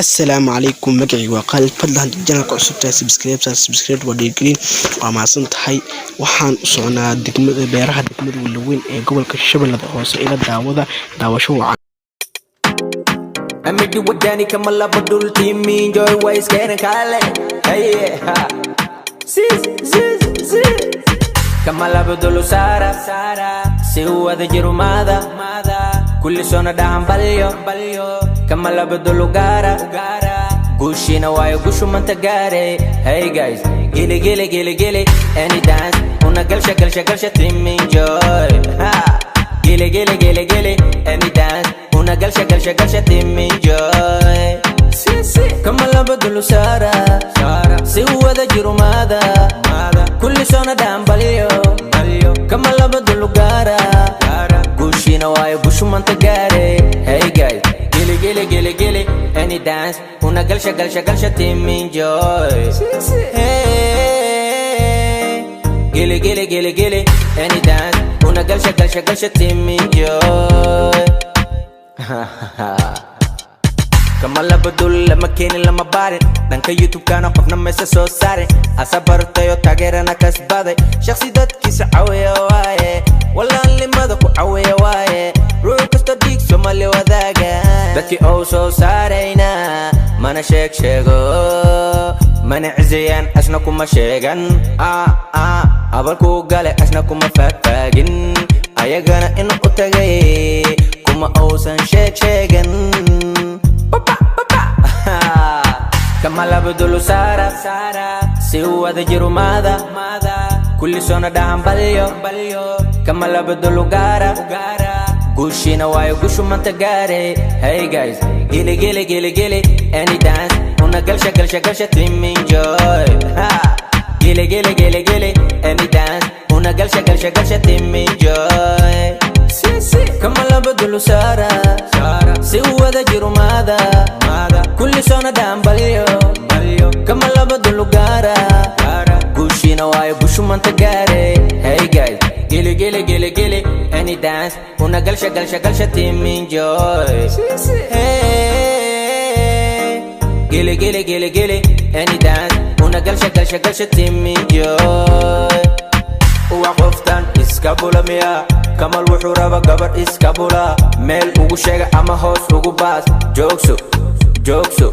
السلام عليكم مقعي وقال فضلا جنال كعسبتا سبسكرايب وديرجلين وما سنتحي waxaan u socnaa degmada beeraha degmada Walaweyn ee gobolka Shabeellaha Hoose ila daawasho wacan amidi wadani kama la badul team enjoy ways keenan kale hey si kama la badul sara si wada jirumada kulli sona dhahan balyo kama la badul gara gushina wayo gushu manta gare hey guys gili any dance una galsha team enjoy gili any dance una galsha team enjoy si kama la badulu sara si wada jirumada kulli sona dhahan balyo kama la badulu gara gushina wayo gushu manta gare hey guys gili any dance una galsha team enjoy hey gili any dance una galsha team enjoy kama la badul lama keeni lama baarin dhanka youtube kana qofna meesa soo saarin asabartayo taageerana kasbaday shakhsi dadkiisa cawiya waaye walaalimada ku cawiya waaye ruux kasta dhiig Soomaali wadaaga dadkii oo soo saarayna mana sheego mana cizayaan asna kuma sheegan abalku gale asna kuma faagin ayagana in u tagay kuma oosan sheegan kama la badulu sara si wada jirumada kulli sona dhahan balyo kama la badulu gara gushina wayo gushu manta gare hey guys gili any dance una galsha team enjoy gili any dance una galsha team enjoy si kama la badulu sara si wada jirumada kulli sona dhahan balyo kama la badulu gara gushina wayo gushu manta gare hey guys gili any dance una galsha team enjoy hey gili any dance una galsha team enjoy وقفتان iskabula miya kamal wuxuu raba gabar iskabula meel ugu sheega ama hoos ugu baas joogso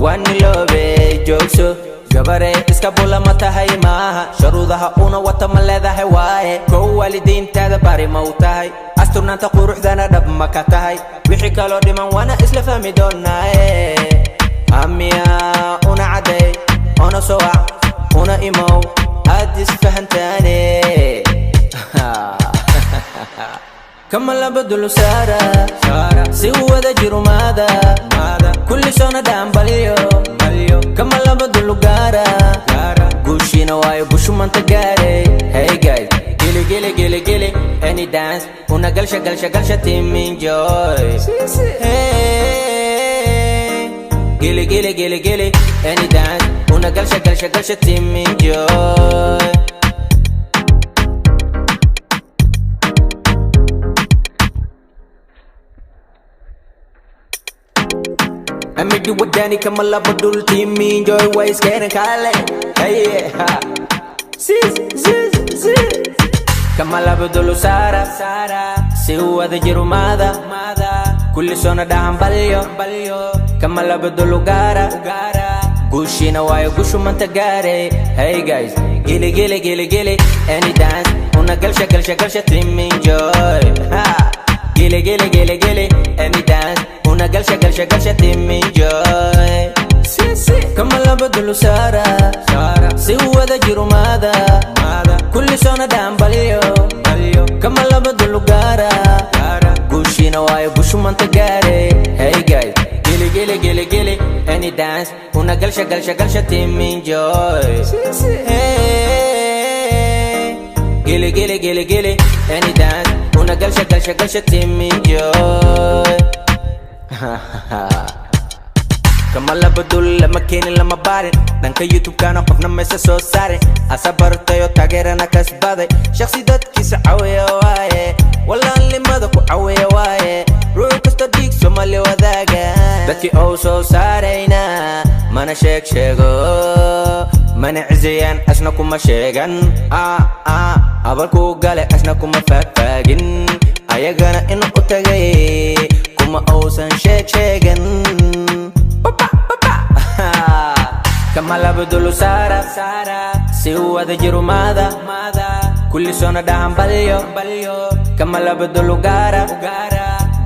wani loobe joogso gabare iskabula ma tahay maaha sharuudaha una wata ma leedahay waaye kow waalidiintaada bari ma u tahay asturnaanta quruxdana dhab ma ka tahay wixii kaloo dhiman waana isla fahmi doonaaye amiya una caday una sowac una imow aad isfahantaane kama la badulu sara si wada jirumada kulli sona dhahan balyo kama la badulu gara gushina wayo gushu manta gare hey guys gili any dance una galsha team enjoy hey gili any dance una galsha team enjoy amidi wadani kama la badul team enjoy ways keenan kale hey si kama la badul sara si wada jirumada kulli sona dhahan balyo kama la badul gara gushina wayo gushu manta gare hey guys gili any dance una galsha team enjoy gili any dance una galsha team enjoy kama la badulu sara si wada jirumada kulli sona dhahan balyo kama la badulu gara gushina wayo gushu manta gare hey guys gili any dance una galsha team enjoy hey gili any dance una galsha team enjoy kama la badul lama keeni lama baarin dhanka youtube kana qofna meesa soo saarin asabartayo taageerana kasbaday shakhsi dadkiisa cawiya waaye walaalimada ku cawiya waaye ruux kasta dhiig Soomaali wadaaga dadkii oo soo saarayna mana sheego mana cizayaan asna kuma sheegan abalku gale asna kuma faagfaagin ayagana in u tagay kuma uusan sheegan kama labdulu saara si wada jirumada kulli sona dhahan balyo kama labdulu gaara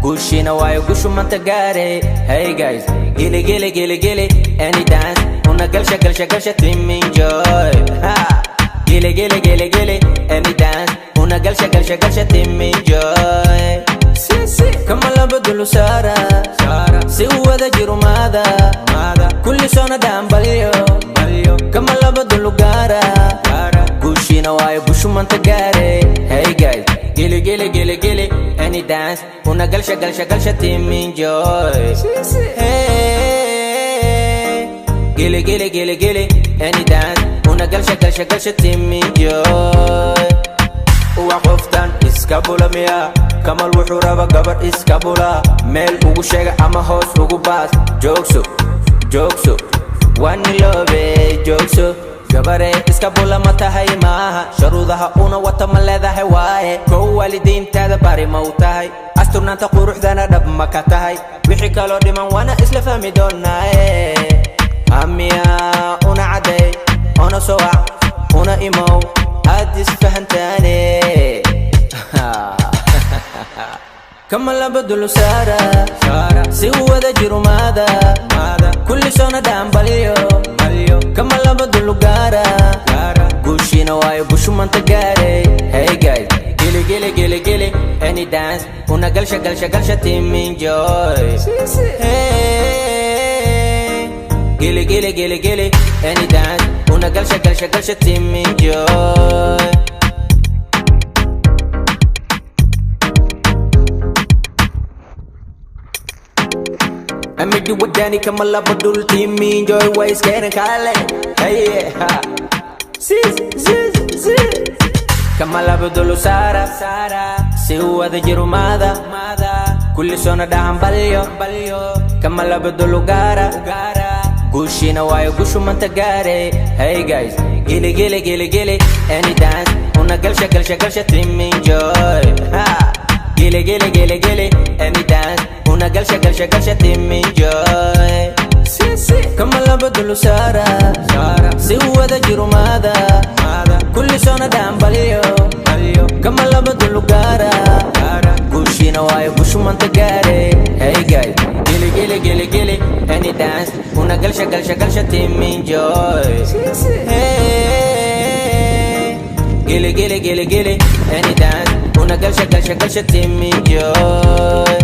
gushina waayo gushu manta gaare hey guys gili any dance una galsha team enjoy gili any dance una galsha team enjoy kama labdulu saara si wada jirumada kulli sona dhahan balyo kama labdulu gaara gushina waayo gushu manta gaare hey guys gili any dance una galsha team enjoy hey gili any dance una galsha team enjoy وقفتان iskabula miya kamal wuxuu raba gabar iskabula meel ugu sheega ama hoos ugu baas joogso wani loobe joogso gabare iskabula ma tahay maaha sharuudaha una wata ma leedahay waaye kow waalidiintaada bari ma u tahay asturnaanta quruxdana dhab ma ka tahay wixii kaloo dhiman waana isla fahmi doonaaye amiya una caday una sowac una imow aad isfahantaane kama labdulu saara si wada jirumada kulli sona dhahan balyo kama labdulu gaara gushina waayo gushu manta gaare hey guys gili any dance una galsha team enjoy hey gili any dance una galsha team enjoy Amidi wadani kama labdul team enjoy ways karen kale hey kama labdulu saara si wada jirumada kulli sona dhahan balyo kama labdulu gaara gushina waayo gushu manta gaare hey guys gili any dance una galsha team enjoy gili any dance una galsha team enjoy kama labdulu saara si wada jirumada kulli sona dhahan balyo kama labdulu gaara gushina waayo gushu manta gaare hey guys gili any dance una galsha team enjoy hey gili any dance una galsha team enjoy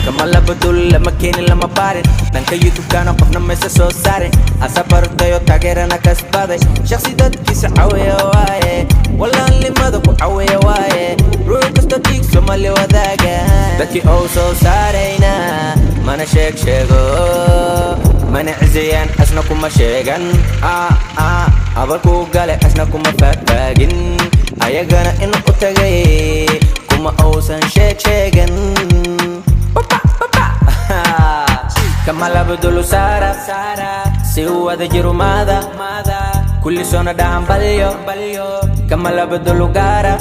kama labdul lama keeni lama baarin dhanka youtube-kana qofna maysa soo saarin asa bartayo taageerana kasbaday shakhsi dadkiisa caweya waaye walaalimada ku caweya waaye ruux kasta dhiig somali wadaaga dadkii oo soo saarayna mana sheego mana cizayaan asna kuma sheegan abalku gale asna kuma faagfaagin ayagana in u tagay kuma uusan sheegan kama labdulu saara si wada jirumada kulli sona dhahan balyo kama labdulu gaara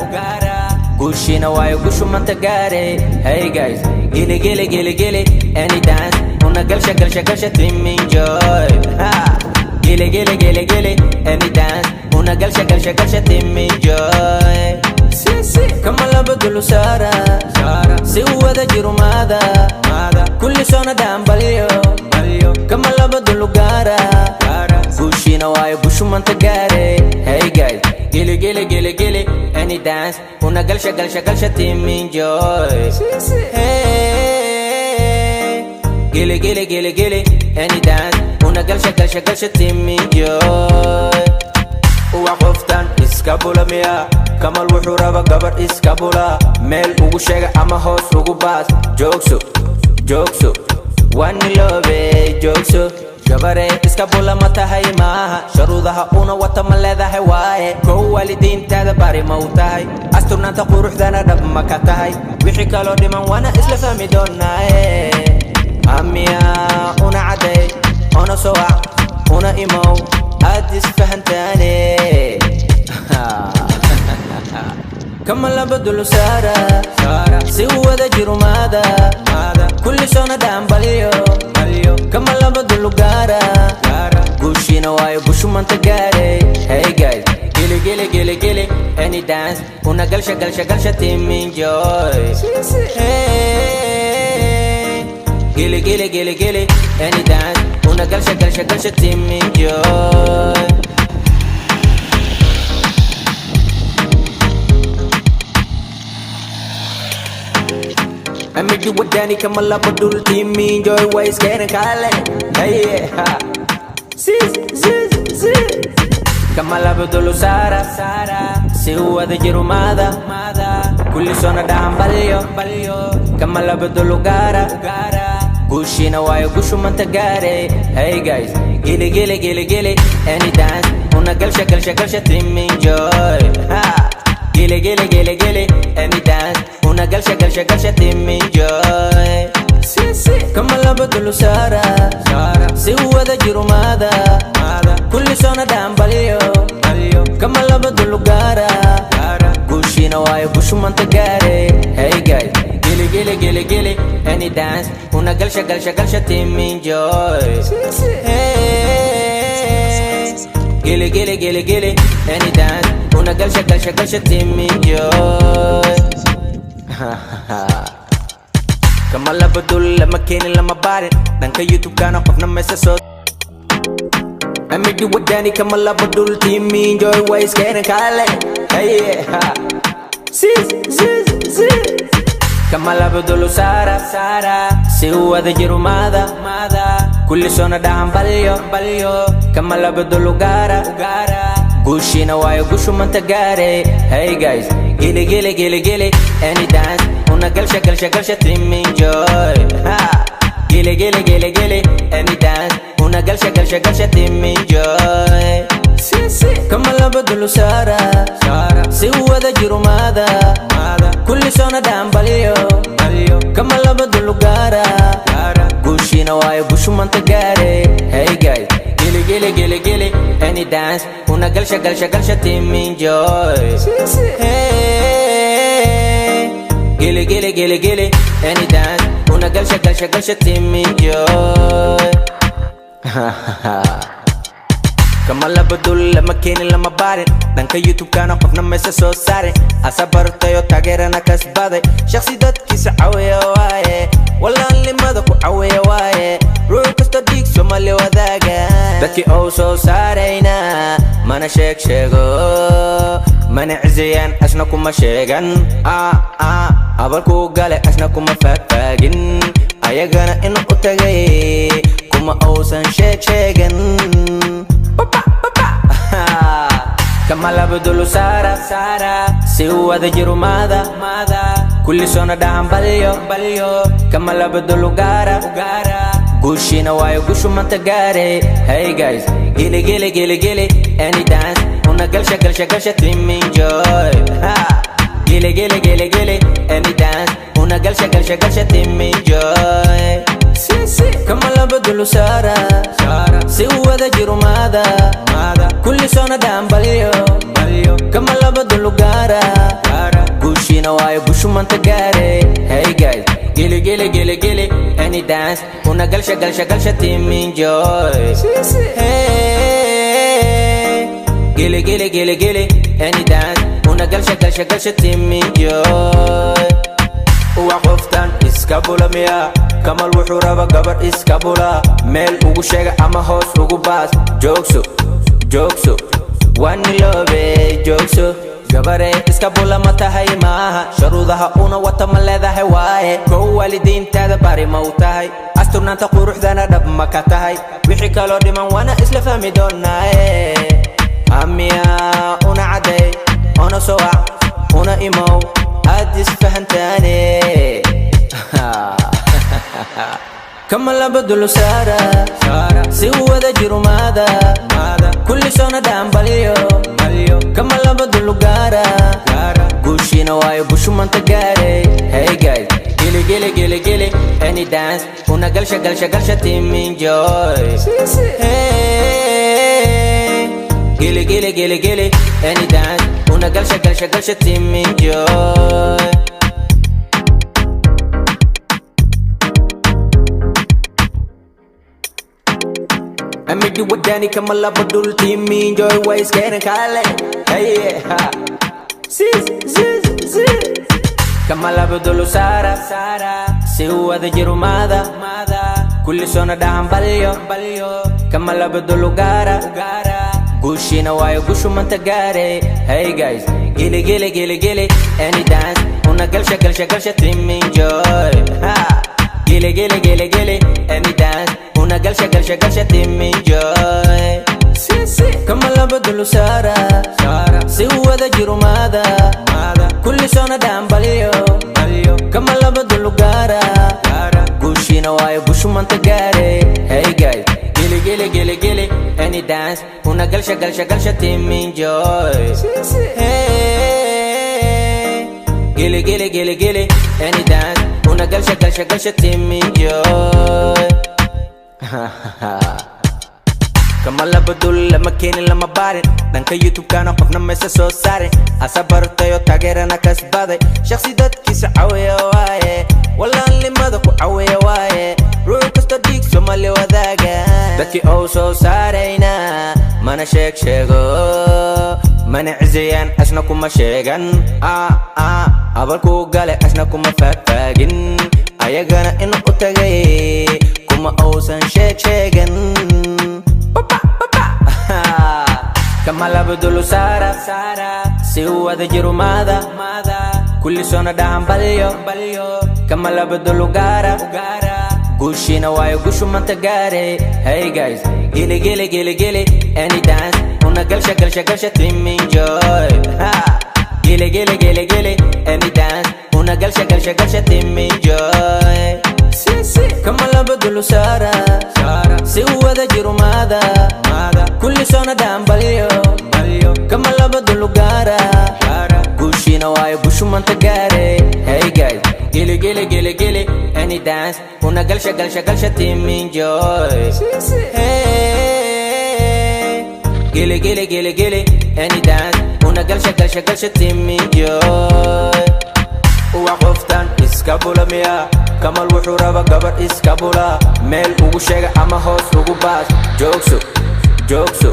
gushina waayo gushu manta gaare hey guys gili any dance una galsha team enjoy gili any dance una galsha team enjoy kama labdulu saara si wada jirumada kulli sona dhahan balyo kama labdulu gaara gushina waayo gushu manta gaare hey guys gili any dance una galsha team enjoy hey gili any dance una galsha team enjoy waqoftan iskabula miya kamal wuxuu raba gabar iskabula meel ugu sheega ama hoos ugu baas joogso wani loobe joogso gabare iska bula ma tahay maaha sharuudaha una wata ma leedahay waaye kow waalidiintaada bari ma u tahay asturnaanta quruxdana dhab ma ka tahay wixii kaloo dhiman waana isla fahmi doonaaye amiya una caday ona sowac una imow aad isfahantaane كما لبدل سارة سوى جرمادا كل سنة دام باليو كما لبدل قارة قوشي نواي قوشو من تقاري Hey guys Gili gili gili gili Any dance Una galsha galsha galsha team enjoy Hey Gili gili gili gili Any dance Una galsha galsha galsha team enjoy أمي جو وداني كما لا بدول تيمي انجوي وايس كيرن كالي هي سي كما لا بدول سارة سيوا ذا جيرو ماذا كل سنة دام باليو كما لا بدول غارة قوشي نواي قوشو من تقاري Hey guys Gili gili gili gili Any dance Una galsha galsha galsha team enjoy Gili gili gili gili Any dance Una galsha galsha galsha team enjoy كما لبدل سارة سوى ذا جيرو ماذا كل سنة دام باليو كما لبدل غارة قوشي نواي قوشو من تقاري Hey guys Gili gili gili gili Any dance Una galsha galsha galsha team enjoy Hey Gili gili gili gili Any dance Una galsha galsha galsha team enjoy كما لا بدول لما كيني لما بارن دانك يوتيوب كان قفنا مسا صوت أمي دي وداني كما لا بدول تيمي انجوي وايس كيرن كالي هي سي كما لا بدول سارة سيوا ذا جيرو ماذا كل سنة دام باليو كما لا بدول غارة قوشي نواي قوشو من تقاري Hey guys Gili gili gili gili Any dance Una galsha galsha galsha team enjoy Gili gili gili gili Any dance Una galsha galsha galsha team enjoy كما لا بدل سارة سوى ذا جيرو ماذا كل سنة دام باليو كما لا بدل غارة قوشي نواي قوشو من تقاري Hey guys Gili gili gili gili Any dance Una galsha galsha galsha team enjoy Hey Gili gili gili gili Any dance Una galsha galsha galsha team enjoy كما لا بدول لما كيني لما بارن دانك يوتيوب كان قفنا مسا سو سارن أصبرتيو تاغيرنا كسبادي شخصي دادكي سعوية وايه والله اللي ماذاكو عوية وايه روح كستا ديك سومالي وذاقا دادكي أو سو سارينا مانا شيغو مانا عزيان أسناكو ما شيغان أبالكو قالي أسناكو ما فاقين أيقانا إنو أتاقي كما أوسان شيغان كما لا بدل سارة سوى ذا جيرو ماذا كل سنة دام باليو كما لا بدل غارة قوشي نواي قوشو من تقاري Hey guys Gili gili gili gili Any dance Una galsha galsha galsha team enjoy Gili gili gili gili Any dance Una galsha galsha galsha team enjoy كما لا بدل سارة سوى ذا جيرو ماذا كل سنة دام باليو كما لا بدل غارة قوشي نواي قوشو من تقاري Hey guys Gili gili gili gili Any dance Una galsha galsha galsha team enjoy Hey Gili gili gili gili Any dance Una galsha galsha galsha team enjoy وقفتان اسكابولا ميا كما الوحورة قبر اسكابولا ميل ugu sheega ama hoos ugu baas joogso wani loobe joogso gabare iskabula ma tahay maaha sharuudaha una wata ma leedahay waaye kow waalidiintaada bari ma u tahay asturnaanta quruxdana dhab ma ka tahay wixii kaloo dhiman waana isla fahmi doonaaye amiya una caday ona sowac una imow aad isfahantaane كما لبدل سارة سوى ذا جرمادا كل سنة دام باليو كما لبدل قارة قوشينا وايو بوشو من تقاري Hey guys Gili gili gili gili Any dance Una galsha team enjoy Hey Gili gili gili gili Any dance Una galsha team enjoy Amidi wadani kama labadul team enjoy Wise kene kale Hey Sis كما لبدل سارة سوى ذا جرمادا كل سنة دعم باليو كما لبدل قارة قوشينا وايو قوشو من تقاري Hey guys gili gili gili gili Any dance Una galsha team enjoy Gili gili gili gili Any dance Una galsha team enjoy كما لبدل سارة سوى ذا جرمادا كل سنة دام باليو كما لبدل قارة قوشينا وايو قوشو من تقاري Hey guys gili gili gili gili Any dance Una galsha team enjoy Hey gili gili gili gili Any dance Una galsha team enjoy كما لبدل لما كيني لما بارن دانك يوتيوب كان قفنا ميسا سو سارن أسا برتيو تاقيرنا كسبادي شخصي داد كيس عوية واي والله اللي مدكو عوية واي روحو كستا ديك سومالي وذاقا داكي أو سو سارينا مانا شيغو مانا عزيان أشناكو ما شيغان أبالكو قالي أشناكو ما فاقين أيقانا إنو قتاقي كما أو سان شيغان كما لبدل سارة سوى ذا جرمادا كل سنة دعم باليو كما لبدل قارة قوشينا وايو قوشو من تقاري Hey guys gili gili gili gili Any dance Una galsha team enjoy Gili gili gili gili Any dance Una galsha team enjoy كما لبدل سارة سوى ذا جرمادا كل سنة دام باليو كما لبدل قارة قوشينا وايو قوشو من تقاري Hey guys gili gili gili gili Any dance Una galsha team enjoy Hey gili gili gili gili Any dance Una galsha team enjoy وقفتان اسكابولا ميا كمال وحو رابا قبر اسكابولا ميل ugu sheega ama hoos ugu baas joogso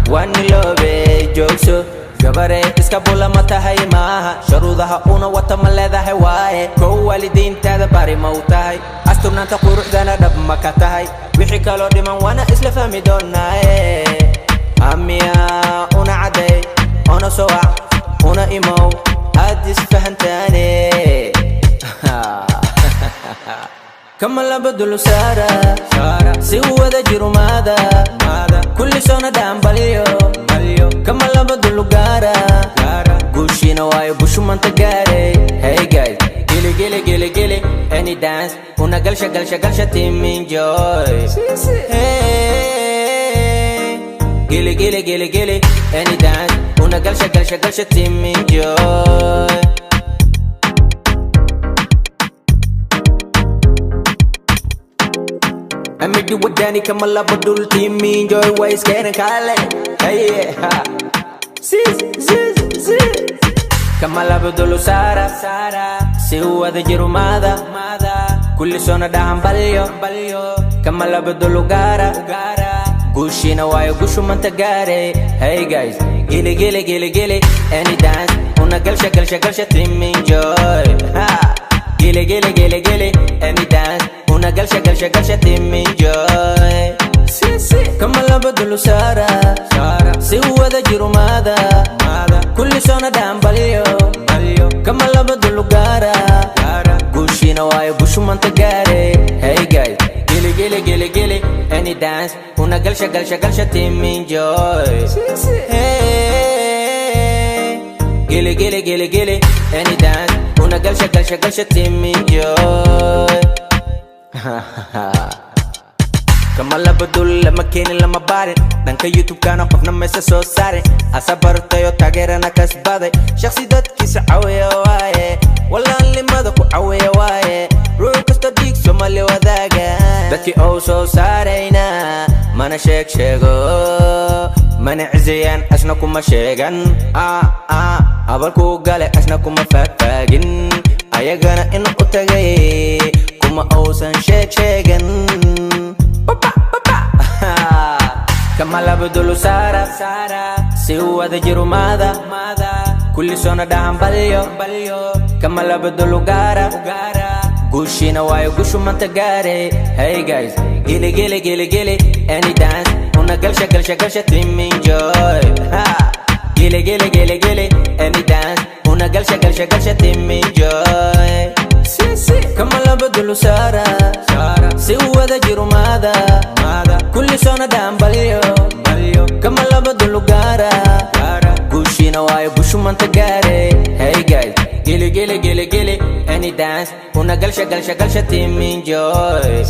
wani loobe joogso gabare iskabula ma tahay maaha sharuudaha una wata ma leedahay waaye kow waalidiintaada bari ma u tahay asturnaanta quruxdana dhab ma ka tahay wixii kaloo dhiman waana isla fahmi doonaaye amiya una caday ona sowac una imow aad isfahantaane كما لبدل سارة سوى ذا جرمادا كل سنة دام باليو كما لبدل قارة قوشينا وايو قوشو من تقاري Hey guys gili gili gili gili Any dance Una galsha team enjoy Hey gili gili gili gili Any dance Una galsha team enjoy Amidi wadani kama labadul team enjoy Wise kene kale Hey Sis كما لبدل سارة سوى ذا جرمادا كل سنة دعم باليو كما لبدل قارة قوشينا وايو قوشو من تقاري Hey guys gili gili gili gili Any dance Una galsha team enjoy Gili gili gili gili Any dance Una galsha team enjoy كما لبدل سارة سوى ذا جرمادا كل سنة دعم باليو كما لبدل قارة قوشينا وايو قوشو من تقاري Hey guys gili gili gili gili Any dance Una galsha team enjoy Hey gili gili gili gili Any dance Una galsha team enjoy kama laba dul lama keenin lama baarin dhanka youtube-kana qofna mayse soo saarin asa bartayo taageerana kasbaday shakhsi dadkiisa cawiya waaye walaalimada ku cawiya waaye ruux kasta dhiig Soomaali wadaaga dadkii oo soo saarayna mana sheego mana cizayaan asna kuma sheegan abalku gale asna kuma faagin ayagana in u tagay kuma uusan sheegan kama labadulu saara si wada jiru maada kulli sona dhahan balyo kama labadulu gaara gushina waayo gushu manta gaare hey guys gili any dance una galsha team enjoy gili any dance una galsha team enjoy kama labadulu saara si wada jiru maada kulli sona dhahan balyo kama labadulu gaara gushina waayo gushu manta gaare hey guys gili any dance una galsha team enjoy